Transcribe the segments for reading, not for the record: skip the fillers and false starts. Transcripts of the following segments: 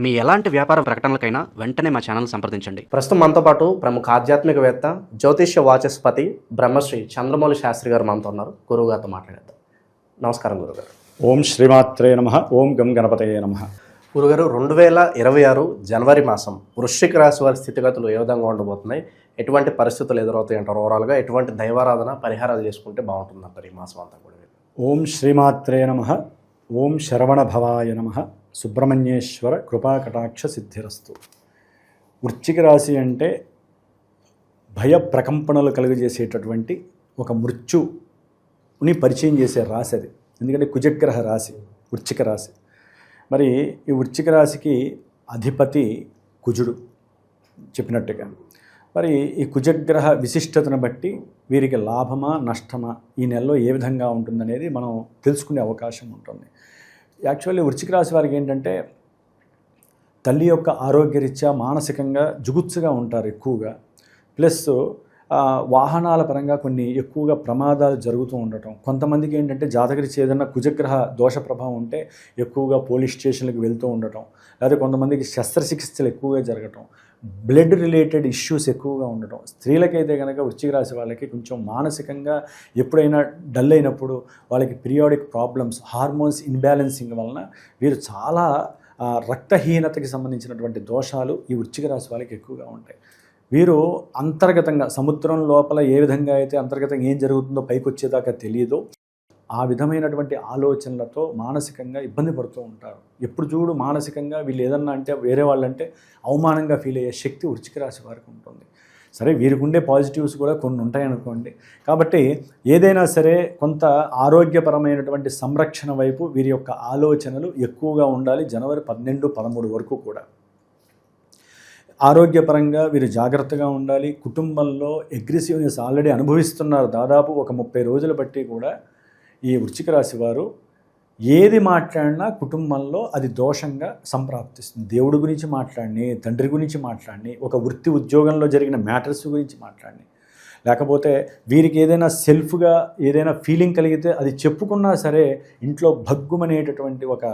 మీ ఎలాంటి వ్యాపార ప్రకటనలకైనా వెంటనే మా ఛానల్ సంప్రదించండి. ప్రస్తుతం మనతో పాటు ప్రముఖ ఆధ్యాత్మికవేత్త జ్యోతిష్య వాచస్పతి బ్రహ్మశ్రీ చంద్రమౌళి శాస్త్రి గారు మనతో ఉన్నారు. గురువు గారితో మాట్లాడేద్దాం. నమస్కారం గురుగారు. ఓం శ్రీమాత్రే నమః. ఓం గం గణపతయే నమః. గురుగారు, 2026 జనవరి మాసం వృశ్చిక రాశి వారి స్థితిగతులు ఏ విధంగా ఉండబోతున్నాయి, ఎటువంటి పరిస్థితులు ఎదురవుతాయి అంటారు? ఓవరాల్గా ఎటువంటి దైవారాధన పరిహారాలు చేసుకుంటే బాగుంటుంది అంటారు ఈ మాసం అంతా కూడా? ఓం శ్రీమాత్రే నమః. ఓం శరవణ భవాయ నమః. సుబ్రహ్మణ్యేశ్వర కృపాకటాక్ష సిద్ధిరస్తు. వృశ్చిక రాశి అంటే భయ ప్రకంపనలు కలుగజేసేటటువంటి ఒక మృత్యుని పరిచయం చేసే రాశి అది. ఎందుకంటే కుజగ్రహ రాశి వృశ్చిక రాశి. మరి ఈ వృశ్చిక రాశికి అధిపతి కుజుడు చెప్పినట్టుగా. మరి ఈ కుజగ్రహ విశిష్టతను బట్టి వీరికి లాభమా నష్టమా ఈ నెలలో ఏ విధంగా ఉంటుందనేది మనం తెలుసుకునే అవకాశం ఉంటుంది. యాక్చువల్లీ వృశ్చిక రాశి వారికి ఏంటంటే తల్లి యొక్క ఆరోగ్యరీత్యా మానసికంగా జుగుత్సుగా ఉంటారు ఎక్కువగా. ప్లస్ వాహనాల పరంగా కొన్ని ఎక్కువగా ప్రమాదాలు జరుగుతూ ఉండటం. కొంతమందికి ఏంటంటే జాతకరీత్యా ఏదైనా కుజగ్రహ దోష ప్రభావం ఉంటే ఎక్కువగా పోలీస్ స్టేషన్లకు వెళ్తూ ఉండటం, లేదా కొంతమందికి శస్త్రచికిత్సలు ఎక్కువగా జరగటం, బ్లడ్ రిలేటెడ్ ఇష్యూస్ ఎక్కువగా ఉండటం. స్త్రీలకైతే కనుక వృశ్చిక రాశి వాళ్ళకి కొంచెం మానసికంగా ఎప్పుడైనా డల్ అయినప్పుడు వాళ్ళకి పీరియాడిక్ ప్రాబ్లమ్స్, హార్మోన్స్ ఇన్బ్యాలెన్సింగ్ వలన వీరు చాలా రక్తహీనతకి సంబంధించినటువంటి దోషాలు ఈ వృశ్చిక రాశి వాళ్ళకి ఎక్కువగా ఉంటాయి. వీరు అంతర్గతంగా సముద్రం లోపల ఏ విధంగా అయితే అంతర్గతంగా ఏం జరుగుతుందో పైకి వచ్చేదాకా తెలియదో ఆ విధమైనటువంటి ఆలోచనలతో మానసికంగా ఇబ్బంది పడుతూ ఉంటారు. ఎప్పుడు చూడు మానసికంగా వీళ్ళు ఏదన్నా అంటే వేరే వాళ్ళంటే అవమానంగా ఫీల్ అయ్యే శక్తి వృశ్చిక రాశి వారికి ఉంటుంది. సరే, వీరికి ఉండే పాజిటివ్స్ కూడా కొన్ని ఉంటాయనుకోండి. కాబట్టి ఏదైనా సరే కొంత ఆరోగ్యపరమైనటువంటి సంరక్షణ వైపు వీరి యొక్క ఆలోచనలు ఎక్కువగా ఉండాలి. జనవరి 12, 13 వరకు కూడా ఆరోగ్యపరంగా వీరు జాగ్రత్తగా ఉండాలి. కుటుంబంలో అగ్రెసివ్నెస్ ఆల్రెడీ అనుభవిస్తున్నారు. దాదాపు ఒక 30 రోజులు బట్టి కూడా ఈ వృశ్చిక రాశి వారు ఏది మాట్లాడినా కుటుంబంలో అది దోషంగా సంప్రాప్తిస్తుంది. దేవుడి గురించి మాట్లాడిని, తండ్రి గురించి మాట్లాడిని, ఒక వృత్తి ఉద్యోగంలో జరిగిన మ్యాటర్స్ గురించి మాట్లాడిని, లేకపోతే వీరికి ఏదైనా సెల్ఫ్గా ఏదైనా ఫీలింగ్ కలిగితే అది చెప్పుకున్నా సరే ఇంట్లో భగ్గుమనేటటువంటి ఒక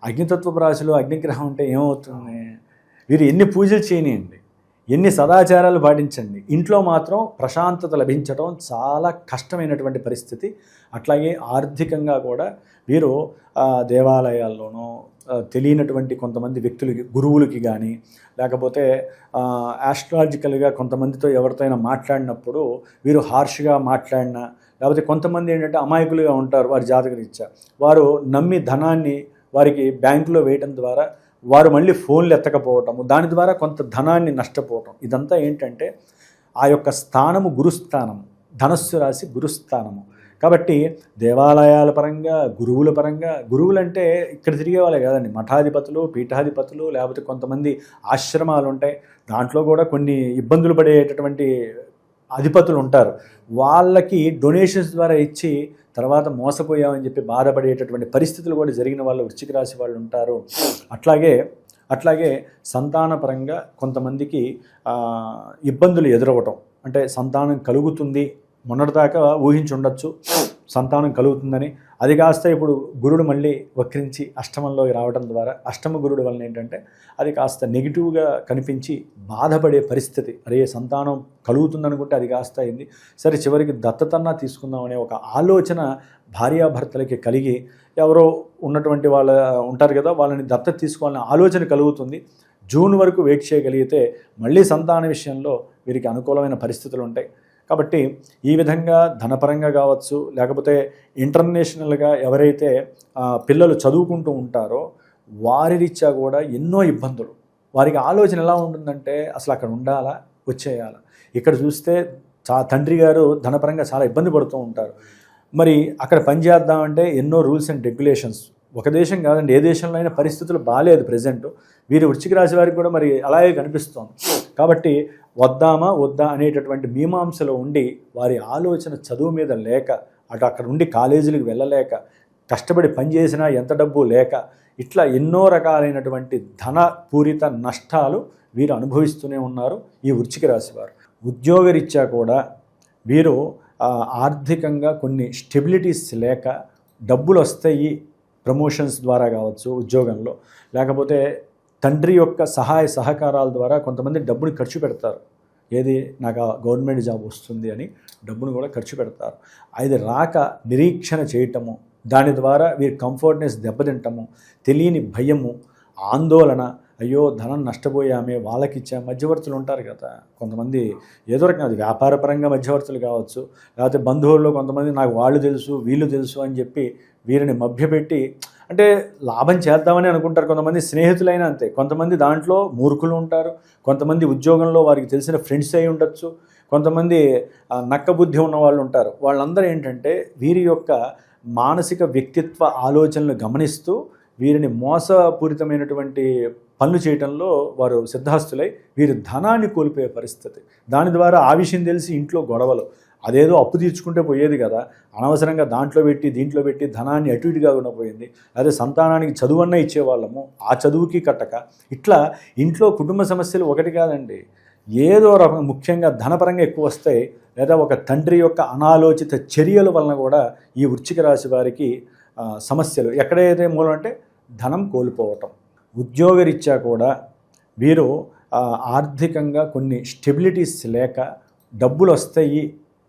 అగ్నితత్వపు రాశిలో అగ్నిగ్రహం ఉంటే ఏమవుతుంది? వీరు ఎన్ని పూజలు చేయనియండి, ఎన్ని సదాచారాలు పాటించండి, ఇంట్లో మాత్రం ప్రశాంతత లభించడం చాలా కష్టమైనటువంటి పరిస్థితి. అట్లాగే ఆర్థికంగా కూడా వీరు దేవాలయాల్లోనూ తెలియనటువంటి కొంతమంది వ్యక్తులకి, గురువులకి కానీ, లేకపోతే ఆస్ట్రాలజికల్గా కొంతమందితో ఎవరితోనైనా మాట్లాడినప్పుడు వీరు హార్ష్గా మాట్లాడినా, లేకపోతే కొంతమంది ఏంటంటే అమాయకులుగా ఉంటారు. వారి జాతకరీత్యా వారు నమ్మి ధనాన్ని వారికి బ్యాంకులో వేయడం ద్వారా వారు మళ్ళీ ఫోన్లు ఎత్తకపోవటము, దాని ద్వారా కొంత ధనాన్ని నష్టపోవటం. ఇదంతా ఏంటంటే ఆ యొక్క స్థానము గురుస్థానము, ధనస్సు రాశి గురుస్థానము. కాబట్టి దేవాలయాల పరంగా, గురువుల పరంగా, గురువులంటే ఇక్కడ తిరిగే వాళ్ళే కాదండి, మఠాధిపతులు, పీఠాధిపతులు, లేకపోతే కొంతమంది ఆశ్రమాలు ఉంటాయి. దాంట్లో కూడా కొన్ని ఇబ్బందులు పడేటటువంటి అధిపతులు ఉంటారు. వాళ్ళకి డొనేషన్స్ ద్వారా ఇచ్చి తర్వాత మోసపోయామని చెప్పి బాధపడేటటువంటి పరిస్థితులు కూడా జరిగిన వాళ్ళు వృశ్చిక రాశి వాళ్ళు ఉంటారు. అట్లాగే సంతానపరంగా కొంతమందికి ఇబ్బందులు ఎదురవ్వటం, అంటే సంతానం కలుగుతుంది, మొన్నటిదాకా ఊహించి ఉండొచ్చు సంతానం కలుగుతుందని, అది కాస్త ఇప్పుడు గురుడు మళ్ళీ వక్రించి అష్టమంలోకి రావడం ద్వారా అష్టమ గురుడు వలన ఏంటంటే అది కాస్త నెగిటివ్గా కనిపించి బాధపడే పరిస్థితి. అరే సంతానం కలుగుతుందనుకుంటే అది కాస్త అయింది, సరే చివరికి దత్తతన్నా తీసుకుందామనే ఒక ఆలోచన భార్యాభర్తలకి కలిగి, ఎవరో ఉన్నటువంటి వాళ్ళ ఉంటారు కదా, వాళ్ళని దత్తత తీసుకోవాలనే ఆలోచన కలుగుతుంది. జూన్ వరకు వెయిట్ చేయగలిగితే మళ్ళీ సంతాన విషయంలో వీరికి అనుకూలమైన పరిస్థితులు ఉంటాయి. కాబట్టి ఈ విధంగా ధనపరంగా కావచ్చు, లేకపోతే ఇంటర్నేషనల్గా ఎవరైతే పిల్లలు చదువుకుంటూ ఉంటారో వారి రీత్యా కూడా ఎన్నో ఇబ్బందులు. వారికి ఆలోచన ఎలా ఉంటుందంటే అసలు అక్కడ ఉండాలా, వచ్చేయాలా. ఇక్కడ చూస్తే తండ్రి గారు ధనపరంగా చాలా ఇబ్బంది పడుతూ ఉంటారు. మరి అక్కడ పనిచేద్దామంటే ఎన్నో రూల్స్ అండ్ రెగ్యులేషన్స్. ఒక దేశం కాదండి, ఏ దేశంలో అయినా పరిస్థితులు బాగాలేదు ప్రజెంట్. వీరు వృశ్చిక రాశి వారికి కూడా మరి అలాగే కనిపిస్తోంది. కాబట్టి వద్దామా వద్దా అనేటటువంటి మీమాంసలో ఉండి వారి ఆలోచన చదువు మీద లేక, అక్కడ ఉండి కాలేజీలకు వెళ్ళలేక, కష్టపడి పనిచేసినా ఎంత డబ్బు లేక, ఇట్లా ఎన్నో రకాలైనటువంటి ధనపూరిత నష్టాలు వీరు అనుభవిస్తూనే ఉన్నారు ఈ వృశ్చిక రాశి వారు. ఉద్యోగరీత్యా కూడా వీరు ఆర్థికంగా కొన్ని స్టెబిలిటీస్ లేక, డబ్బులు వస్తాయి ప్రమోషన్స్ ద్వారా కావచ్చు ఉద్యోగంలో, లేకపోతే తండ్రి యొక్క సహాయ సహకారాల ద్వారా కొంతమంది డబ్బుని ఖర్చు పెడతారు. ఏది నాకు గవర్నమెంట్ జాబ్ వస్తుంది అని డబ్బును కూడా ఖర్చు పెడతారు. అది రాక నిరీక్షణ చేయటము, దాని ద్వారా వీరి కంఫర్ట్నెస్ దెబ్బతింటము, తెలియని భయము, ఆందోళన, అయ్యో ధనం నష్టపోయామే, వాళ్ళకి ఇచ్చా. మధ్యవర్తులు ఉంటారు కదా కొంతమంది, ఏదో రకంగా అది వ్యాపారపరంగా మధ్యవర్తులు కావచ్చు, లేకపోతే బంధువుల్లో కొంతమంది నాకు వాళ్ళు తెలుసు వీళ్ళు తెలుసు అని చెప్పి వీరిని మభ్యపెట్టి, అంటే లాభం చేద్దామని అనుకుంటారు. కొంతమంది స్నేహితులైనా అంతే, కొంతమంది దాంట్లో మూర్ఖులు ఉంటారు, కొంతమంది ఉద్యోగంలో వారికి తెలిసిన ఫ్రెండ్స్ అయి ఉండొచ్చు, కొంతమంది నక్క బుద్ధి ఉన్న వాళ్ళు ఉంటారు. వాళ్ళందరూ ఏంటంటే వీరి యొక్క మానసిక వ్యక్తిత్వ ఆలోచనలు గమనిస్తూ వీరిని మోసపూరితమైనటువంటి పనులు చేయటంలో వారు సిద్ధహస్తులై వీరి ధనాన్ని కోల్పోయే పరిస్థితి. దాని ద్వారా ఆ విషయం తెలిసి ఇంట్లో గొడవలు, అదేదో అప్పు తీర్చుకుంటే పోయేది కదా, అనవసరంగా దాంట్లో పెట్టి దీంట్లో పెట్టి ధనాన్ని అటు ఇటుగా పోయింది. అదే సంతానానికి చదువన్నా ఇచ్చేవాళ్ళము, ఆ చదువుకి కట్టక, ఇట్లా ఇంట్లో కుటుంబ సమస్యలు ఒకటి కాదండి, ఏదో రకం ముఖ్యంగా ధనపరంగా ఎక్కువ వస్తాయి, లేదా ఒక తండ్రి యొక్క అనాలోచిత చర్యల వలన కూడా ఈ వృశ్చిక రాశి వారికి సమస్యలు. ఎక్కడైతే మూలం అంటే ధనం కోల్పోవటం. ఉద్యోగరీత్యా కూడా వీరు ఆర్థికంగా కొన్ని స్టెబిలిటీస్ లేక డబ్బులు వస్తాయి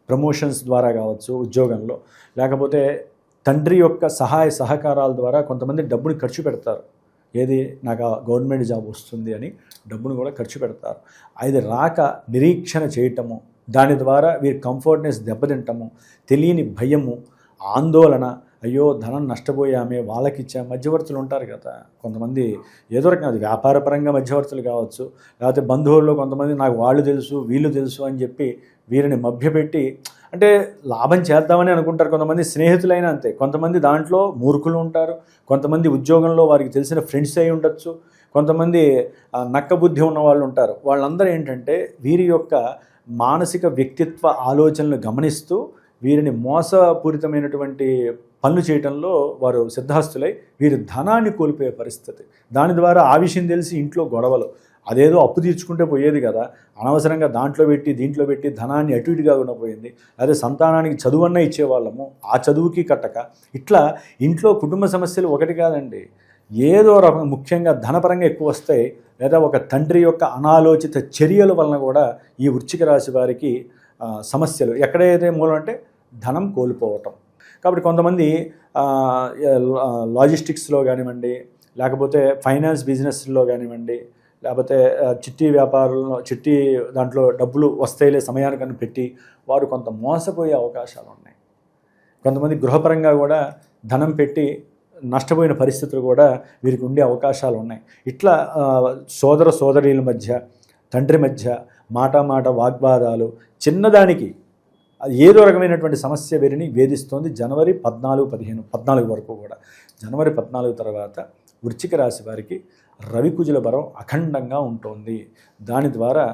ప్రమోషన్స్ ద్వారా కావచ్చు ఉద్యోగంలో, లేకపోతే తండ్రి యొక్క సహాయ సహకారాల ద్వారా కొంతమంది డబ్బుని ఖర్చు పెడతారు. ఏది నాకు గవర్నమెంట్ జాబ్ వస్తుంది అని డబ్బును కూడా ఖర్చు పెడతారు. అది రాక నిరీక్షణ చేయటము, దాని ద్వారా వీరి కంఫర్ట్నెస్ దెబ్బతింటము, తెలియని భయము, ఆందోళన, అయ్యో ధనం నష్టపోయామే, వాళ్ళకి ఇచ్చా. మధ్యవర్తులు ఉంటారు కదా కొంతమంది, ఏదో రకంగా అది వ్యాపారపరంగా మధ్యవర్తులు కావచ్చు, లేకపోతే బంధువుల్లో కొంతమంది నాకు వాళ్ళు తెలుసు వీళ్ళు తెలుసు అని చెప్పి వీరిని మభ్యపెట్టి, అంటే లాభం చేద్దామని అనుకుంటారు. కొంతమంది స్నేహితులైనా అంతే, కొంతమంది దాంట్లో మూర్ఖులు ఉంటారు, కొంతమంది ఉద్యోగంలో వారికి తెలిసిన ఫ్రెండ్స్ అయి ఉండొచ్చు, కొంతమంది నక్క బుద్ధి ఉన్న వాళ్ళు ఉంటారు. వాళ్ళందరూ ఏంటంటే వీరి యొక్క మానసిక వ్యక్తిత్వ ఆలోచనలు గమనిస్తూ వీరిని మోసపూరితమైనటువంటి పనులు చేయటంలో వారు సిద్ధహస్తులై వీరి ధనాన్ని కోల్పోయే పరిస్థితి. దాని ద్వారా ఆ విషయం తెలిసి ఇంట్లో గొడవలు, అదేదో అప్పు తీర్చుకుంటే పోయేది కదా, అనవసరంగా దాంట్లో పెట్టి దీంట్లో పెట్టి ధనాన్ని అటు ఇటుగా పోయింది. అదే సంతానానికి చదువన్నా ఇచ్చేవాళ్ళము, ఆ చదువుకి కట్టక, ఇట్లా ఇంట్లో కుటుంబ సమస్యలు ఒకటి కాదండి, ఏదో రకం ముఖ్యంగా ధనపరంగా ఎక్కువ వస్తాయి, లేదా ఒక తండ్రి యొక్క అనాలోచిత చర్యల వలన కూడా ఈ వృశ్చిక రాశి వారికి సమస్యలు. ఎక్కడైతే మూలం అంటే ధనం కోల్పోవటం. కాబట్టి కొంతమంది లాజిస్టిక్స్లో కానివ్వండి, లేకపోతే ఫైనాన్స్ బిజినెస్లో కానివ్వండి, లేకపోతే చిట్టి వ్యాపారంలో చిట్టి దాంట్లో డబ్బులు వస్తాయిలే సమయానికని పెట్టి వారు కొంత మోసపోయే అవకాశాలు ఉన్నాయి. కొంతమంది గృహపరంగా కూడా ధనం పెట్టి నష్టపోయిన పరిస్థితులు కూడా వీరికి ఉండే అవకాశాలు ఉన్నాయి. ఇట్లా సోదర సోదరీల మధ్య, తండ్రి మధ్య మాట వాగ్వాదాలు, చిన్నదానికి ఏదో రకమైనటువంటి సమస్య వీరిని వేధిస్తోంది. జనవరి 14 వరకు కూడా. జనవరి 14 తర్వాత వృశ్చిక రాశి వారికి రవికుజుల బలం అఖండంగా ఉంటుంది. దాని ద్వారా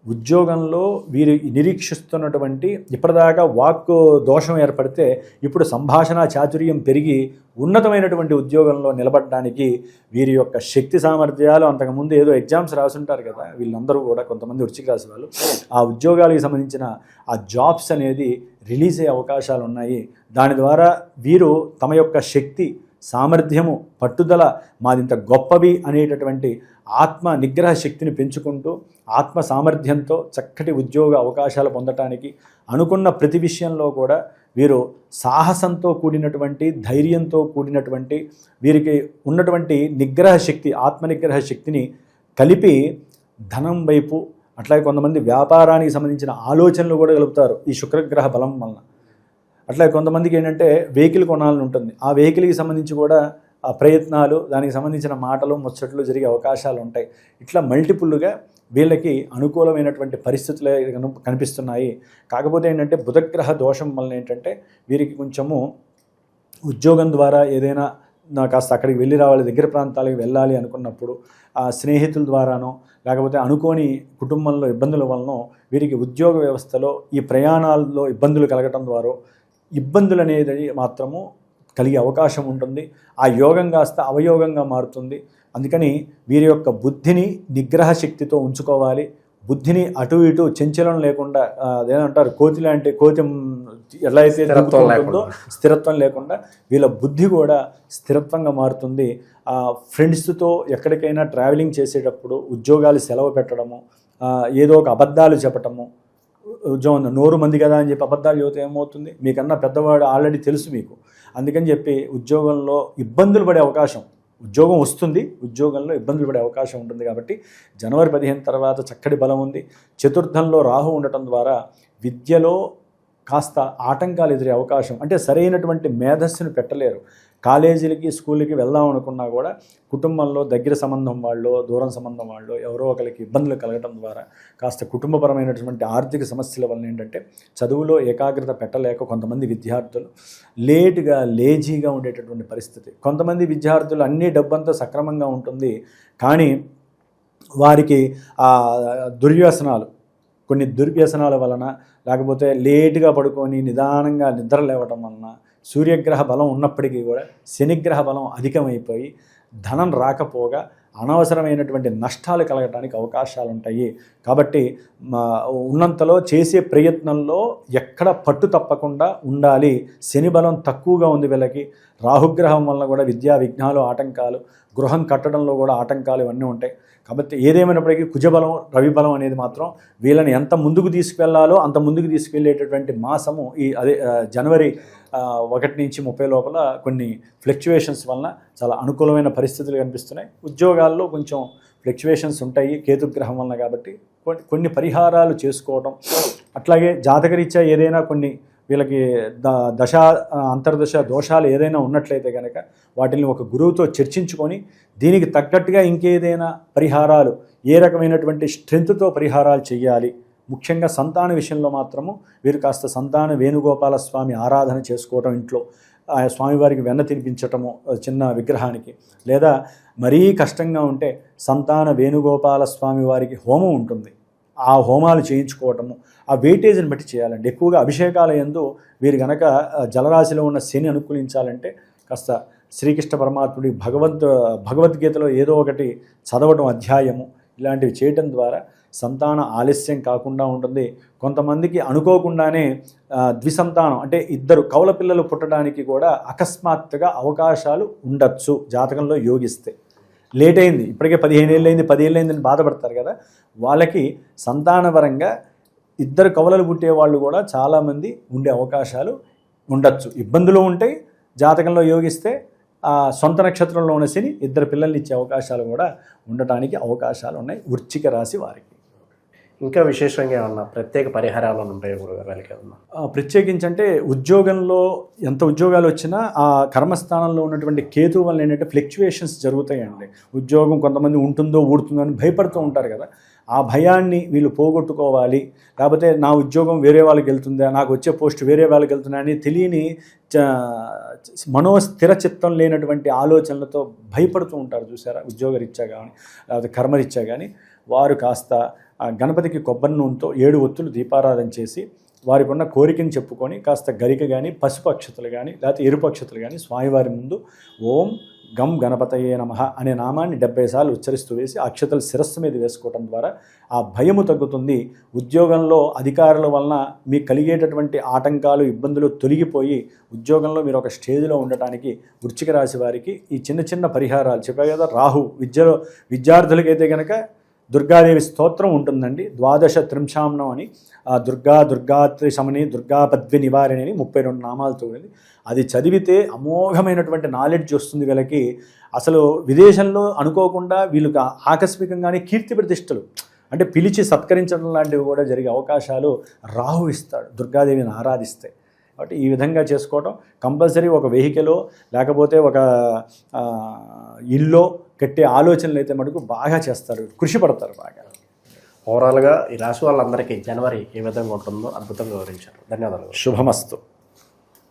ఉద్యోగంలో వీరు నిరీక్షిస్తున్నటువంటి ఇప్పటిదాకా వాక్ దోషం ఏర్పడితే ఇప్పుడు సంభాషణ చాతుర్యం పెరిగి ఉన్నతమైనటువంటి ఉద్యోగంలో నిలబడడానికి వీరి యొక్క శక్తి సామర్థ్యాలు, అంతకుముందు ఏదో ఎగ్జామ్స్ రాసుంటారు కదా వీళ్ళందరూ కూడా, కొంతమంది వృశ్చిక రాశి వాళ్ళు ఆ ఉద్యోగాలకు సంబంధించిన ఆ జాబ్స్ అనేది రిలీజ్ అయ్యే అవకాశాలు ఉన్నాయి. దాని ద్వారా వీరు తమ యొక్క శక్తి సామర్థ్యము, పట్టుదల, మాదింత గొప్పవి అనేటటువంటి ఆత్మ నిగ్రహ శక్తిని పెంచుకుంటూ ఆత్మ సామర్థ్యంతో చక్కటి ఉద్యోగ అవకాశాలు పొందటానికి, అనుకున్న ప్రతి విషయంలో కూడా వీరు సాహసంతో కూడినటువంటి, ధైర్యంతో కూడినటువంటి, వీరికి ఉన్నటువంటి నిగ్రహ శక్తి, ఆత్మనిగ్రహ శక్తిని కలిపి ధనం వైపు, అట్లాగే కొంతమంది వ్యాపారానికి సంబంధించిన ఆలోచనలు కూడా కలుపుతారు ఈ శుక్రగ్రహ బలం వలన. అట్లాగే కొంతమందికి ఏంటంటే వెహికల్ కొనాలని ఉంటుంది, ఆ వెహికల్కి సంబంధించి కూడా ఆ ప్రయత్నాలు, దానికి సంబంధించిన మాటలు ముచ్చట్లు జరిగే అవకాశాలు ఉంటాయి. ఇట్లా మల్టిపుల్గా వీళ్ళకి అనుకూలమైనటువంటి పరిస్థితులే కనిపిస్తున్నాయి. కాకపోతే ఏంటంటే బుధగ్రహ దోషం వలన ఏంటంటే వీరికి కొంచెము ఉద్యోగం ద్వారా ఏదైనా కాస్త అక్కడికి వెళ్ళి రావాలి, దగ్గర ప్రాంతాలకు వెళ్ళాలి అనుకున్నప్పుడు ఆ స్నేహితుల ద్వారానో, లేకపోతే అనుకోని కుటుంబంలో ఇబ్బందుల వలన వీరికి ఉద్యోగ వ్యవస్థలో ఈ ప్రయాణాల్లో ఇబ్బందులు కలగటం ద్వారా ఇబ్బందులు అనేది మాత్రము కలిగే అవకాశం ఉంటుంది. ఆ యోగం కాస్త అవయోగంగా మారుతుంది. అందుకని వీరి యొక్క బుద్ధిని నిగ్రహ శక్తితో ఉంచుకోవాలి. బుద్ధిని అటు ఇటు చెంచలం లేకుండా అదేమంటారు కోతి లాంటి కోతి ఎలా అయితే స్థిరత్వం ఉంటుందో స్థిరత్వం లేకుండా వీళ్ళ బుద్ధి కూడా స్థిరత్వంగా మారుతుంది. ఫ్రెండ్స్తో ఎక్కడికైనా ట్రావెలింగ్ చేసేటప్పుడు ఉద్యోగాలు సెలవు పెట్టడము, ఏదో ఒక అబద్ధాలు చెప్పటము, ఉద్యోగం 100 మంది కదా అని చెప్పి అబద్ధాలు చెబితే ఏమవుతుంది, మీకన్నా పెద్దవాడు ఆల్రెడీ తెలుసు మీకు. అందుకని చెప్పి ఉద్యోగంలో ఇబ్బందులు పడే అవకాశం, ఉద్యోగం వస్తుంది, ఉద్యోగంలో ఇబ్బందులు పడే అవకాశం ఉంటుంది. కాబట్టి జనవరి 15 తర్వాత చక్కటి బలం ఉంది. చతుర్థంలో రాహు ఉండటం ద్వారా విద్యలో కాస్త ఆటంకాలు ఎదురే అవకాశం, అంటే సరైనటువంటి మేధస్సును పెట్టలేరు. కాలేజీలకి స్కూల్కి వెళ్దాం అనుకున్నా కూడా కుటుంబంలో దగ్గర సంబంధం వాళ్ళు, దూరం సంబంధం వాళ్ళు ఎవరో ఒకరికి ఇబ్బందులు కలగడం ద్వారా కాస్త కుటుంబపరమైనటువంటి ఆర్థిక సమస్యల వల్ల ఏంటంటే చదువులో ఏకాగ్రత పెట్టలేక కొంతమంది విద్యార్థులు లేజీగా ఉండేటటువంటి పరిస్థితి. కొంతమంది విద్యార్థులు అన్ని డబ్బంతా సక్రమంగా ఉంటుంది, కానీ వారికి కొన్ని దుర్వ్యసనాల వలన, లేకపోతే లేటుగా పడుకొని నిదానంగా నిద్ర లేవటం వలన, సూర్యగ్రహ బలం ఉన్నప్పటికీ కూడా శనిగ్రహ బలం అధికమైపోయి ధనం రాకపోగా అనవసరమైనటువంటి నష్టాలు కలగడానికి అవకాశాలు ఉంటాయి. కాబట్టి ఉన్నంతలో చేసే ప్రయత్నంలో ఎక్కడ పట్టు తప్పకుండా ఉండాలి. శని బలం తక్కువగా ఉంది వీళ్ళకి. రాహుగ్రహం వలన కూడా విద్యా విఘ్నాలు, ఆటంకాలు, గృహం కట్టడంలో కూడా ఆటంకాలు ఇవన్నీ ఉంటాయి. కాబట్టి ఏదేమైనప్పటికీ కుజబలం, రవిబలం అనేది మాత్రం వీళ్ళని ఎంత ముందుకు తీసుకువెళ్లాలో అంత ముందుకు తీసుకువెళ్ళేటటువంటి మాసము జనవరి 1 నుంచి 30 లోపల కొన్ని ఫ్లక్చువేషన్స్ వలన చాలా అనుకూలమైన పరిస్థితులు కనిపిస్తున్నాయి. ఉద్యోగాల్లో కొంచెం ఫ్లక్చువేషన్స్ ఉంటాయి కేతుగ్రహం వలన. కాబట్టి కొన్ని పరిహారాలు చేసుకోవడం, అట్లాగే జాతకరీత్యా ఏదైనా కొన్ని వీళ్ళకి అంతర్దశ దోషాలు ఏదైనా ఉన్నట్లయితే కనుక వాటిని ఒక గురువుతో చర్చించుకొని దీనికి తగ్గట్టుగా ఇంకేదైనా పరిహారాలు, ఏ రకమైనటువంటి స్ట్రెంగ్త్తో పరిహారాలు చేయాలి. ముఖ్యంగా సంతాన విషయంలో మాత్రము వీరు కాస్త సంతాన వేణుగోపాల స్వామి ఆరాధన చేసుకోవటం, ఇంట్లో ఆ స్వామివారికి వెన్న తినిపించటము చిన్న విగ్రహానికి, లేదా మరీ కష్టంగా ఉంటే సంతాన వేణుగోపాల స్వామి వారికి హోమం ఉంటుంది, ఆ హోమాలు చేయించుకోవటము. ఆ వెయిటేజ్ని బట్టి చేయాలండి. ఎక్కువగా అభిషేకాల యందు వీరు గనక జలరాశిలో ఉన్న శని అనుకూలించాలంటే కాస్త శ్రీకృష్ణ పరమాత్ముడి భగవద్గీతలో ఏదో ఒకటి చదవడం, అధ్యాయము ఇలాంటివి చేయటం ద్వారా సంతాన ఆలస్యం కాకుండా ఉంటుంది. కొంతమందికి అనుకోకుండానే ద్విసంతానం అంటే 2 కవల పిల్లలు పుట్టడానికి కూడా అకస్మాత్తుగా అవకాశాలు ఉండొచ్చు జాతకంలో యోగిస్తే. లేట్ అయింది, ఇప్పటికే 15 ఏళ్ళు అయింది, 10 ఏళ్ళు అయిందని బాధపడతారు కదా, వాళ్ళకి సంతానపరంగా 2 కవలలు పుట్టే వాళ్ళు కూడా చాలామంది ఉండే అవకాశాలు ఉండొచ్చు. ఇబ్బందులు ఉంటాయి. జాతకంలో యోగిస్తే సొంత నక్షత్రంలో ఉన్న శని 2 పిల్లల్ని ఇచ్చే అవకాశాలు కూడా ఉండటానికి అవకాశాలు ఉన్నాయి వృశ్చిక రాశి వారికి. ఇంకా విశేషంగా ఏమన్నా ప్రత్యేక పరిహారాలు ఉంటాయి గురుగారికి? ప్రత్యేకించి అంటే ఉద్యోగంలో ఎంత ఉద్యోగాలు వచ్చినా ఆ కర్మస్థానంలో ఉన్నటువంటి కేతు వల్ల ఏంటంటే ఫ్లక్చువేషన్స్ జరుగుతాయండి. ఉద్యోగం కొంతమంది ఉంటుందో ఊడుతుందో అని భయపడుతూ ఉంటారు కదా, ఆ భయాన్ని వీళ్ళు పోగొట్టుకోవాలి. లేకపోతే నా ఉద్యోగం వేరే వాళ్ళకి వెళ్తుందా, నాకు వచ్చే పోస్ట్ వేరే వాళ్ళకి వెళ్తుందా అని తెలియని మనోస్థిర చిత్తం లేనటువంటి ఆలోచనలతో భయపడుతూ ఉంటారు చూసారా, ఉద్యోగరీత్యా కానీ లేకపోతే కర్మరీత్యా కానీ. వారు కాస్త గణపతికి కొబ్బరి నూనెతో 7 ఒత్తులు దీపారాధన చేసి వారికి ఉన్న కోరికని చెప్పుకొని కాస్త గరిక కానీ, పసుపు అక్షతలు కానీ, లేకపోతే ఎరుపు అక్షతలు కానీ స్వామివారి ముందు ఓం గం గణపతయే నమః అనే నామాన్ని 70 సార్లు ఉచ్చరిస్తూ వేసి అక్షతలు శిరస్సు మీద వేసుకోవడం ద్వారా ఆ భయము తగ్గుతుంది. ఉద్యోగంలో అధికారుల వలన మీకు కలిగేటటువంటి ఆటంకాలు, ఇబ్బందులు తొలగిపోయి ఉద్యోగంలో మీరు ఒక స్టేజ్లో ఉండటానికి వృశ్చిక రాశి వారికి ఈ చిన్న చిన్న పరిహారాలు చెప్పారు కదా. రాహు విద్యార్థులకైతే కనుక దుర్గాదేవి స్తోత్రం ఉంటుందండి, 12 త్రింశాంనం అని. ఆ దుర్గాత్రి శమని, దుర్గాపద్వి నివారిణి అని 32 నామాలతో ఉంది. అది చదివితే అమోఘమైనటువంటి నాలెడ్జ్ వస్తుంది వీళ్ళకి. అసలు విదేశంలో అనుకోకుండా వీళ్ళకి ఆకస్మికంగానే కీర్తి ప్రతిష్టలు, అంటే పిలిచి సత్కరించడం లాంటివి కూడా జరిగే అవకాశాలు రాహు ఇస్తాడు దుర్గాదేవిని ఆరాధిస్తే. కాబట్టి ఈ విధంగా చేసుకోవటం కంపల్సరీ. ఒక వెహికలో లేకపోతే ఒక ఇల్లో కట్టే ఆలోచనలు అయితే మటుకు బాగా చేస్తారు, కృషి పడతారు బాగా. ఓవరాల్గా ఈ రాశి వాళ్ళందరికీ జనవరి ఏ విధంగా ఉంటుందో అద్భుతంగా వివరించారు. ధన్యవాదాలు. శుభమస్తు.